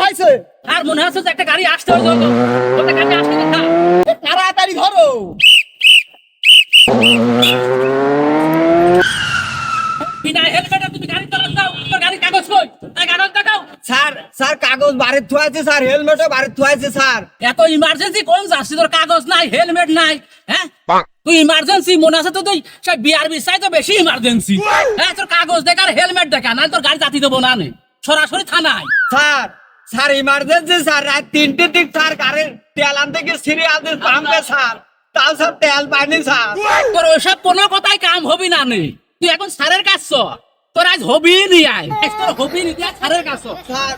হয়েছে? আর মনে হচ্ছে যে একটা গাড়ি আসতে হবে ওটা গাড়ি আসতে না তাড়াতাড়ি ধরো। বিনা হেলমেটে তুমি গাড়ি চালাতে দাও তোর গাড়ি কাগজ কই এই কাগজ দেখাও স্যার স্যার কাগজ বাড়ির থুয়াছে স্যার, হেলমেটও বাড়ির থুয়াছে স্যার। এত ইমার্জেন্সি কোন যাচ্ছিস তোর কাগজ নাই হেলমেট নাই হ্যাঁ তুই ইমার্জেন্সি মনে আছে তো তুই সেই বিআরবি চাই তো বেশি ইমার্জেন্সি হ্যাঁ তোর কাগজ দেখা আর হেলমেট দেখা না তোর গাড়ি জাতি দেবো না নে সরাসরি থানায় স্যার স্যার ইমার্জেন্সি স্যার, রাত 3টে দিক স্যার গাড়ির তেল আনতে গিয়ে সিরিয়াল দিয়ে পাম্পে স্যার, তাও স্যার তেল পাইনি স্যার। তোর ওইসব কোনো কথাই কাম হবি না নে তুই এখন স্যারের কাজ চ। তোর আজ হবি নি আয় আজ তোর হবি নি দিয়া স্যারের কাজ চ। স্যার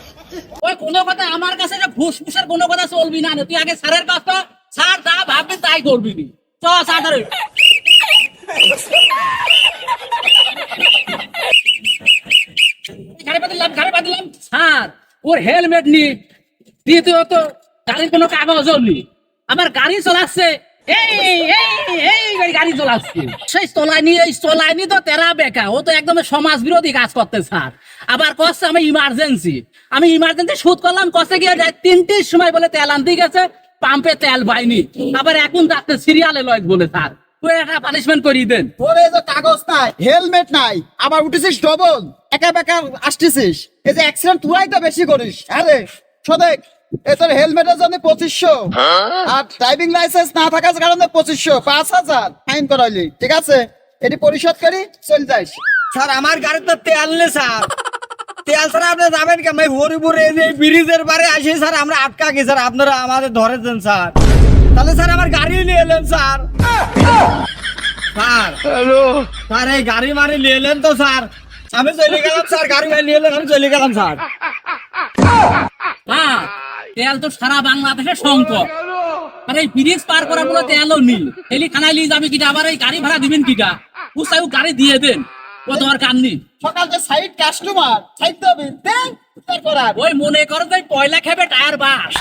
ওই কোনো কথা আমার কাছে যে ফুসফুসের কোনো কথা চলবি না নে তুই আগে স্যারের কাজ চ। স্যার যা ভাববি তাই করবি নি চ স্যার গাড়ি বাঁধলাম স্যার ওর হেলমেট নি দ্বিতীয়ত গাড়ির কোনো কাগজও নি আমার গাড়ি চলাচ্ছে গাড়ি চলাচ্ছে সেই চলাইনি তো তেরা বেকা ও তো একদম সমাজ বিরোধী কাজ করতে স্যার আবার কষ্ট আমি ইমার্জেন্সি শুট করলাম কষ্টে গিয়ে 3টের সময় বলে তেল আনতে গেছে পাম্পে তেল পাইনি আবার এখন রাত্রে সিরিয়ালে লয় বলে স্যার তুই একটা পানিশমেন্ট করিয়ে দেন। তোরে যে কাগজ নাই হেলমেট নাই আবার উঠেছিস ডবল একা বেকা আসতেছিস, এই যে অ্যাক্সিডেন্ট তুই তো বেশি করিস। আরে শোনেক এ তোর হেলমেটের জন্য 2500 আর ড্রাইভিং লাইসেন্স না থাকার কারণে 2500 5000 ফাইন করাইলি, ঠিক আছে? এটি পরিশোধ করি চল যাইস। স্যার আমার গাড়িতে তেল নেই স্যার, তেল স্যার আপনি যাবেন কেমন হরিপুর এই যে ব্রিজের পারে আসি স্যার আমরা আটকা গেছি স্যার, আপনারা আমাদের ধরে দেন স্যার। তাহলে স্যার আমার গাড়ি নিয়ে এলেন স্যার। স্যার স্যার এই গাড়ি মারি নিয়ে এলেন তো স্যার, আমি চলে গেলাম স্যার, গাড়ি মারি নিয়ে এলেন আমি চলে গেলাম স্যার। হ্যাঁ তেল তো সারা বাংলাদেশে সংকট আর এই ব্রিজ পার করার মতো তেলও নেই এলি খানায় নিয়ে যাবে কিটা আবার এই গাড়ি ভাড়া দিবেন কিটা উৎসাহ গাড়ি দিয়ে দেন ও তোমার কান নি সকাল যে সাইড কাস্টমার সাইড হবে দেন করার ওই মনে করো যে পয়লা খেবে টায়ার বাস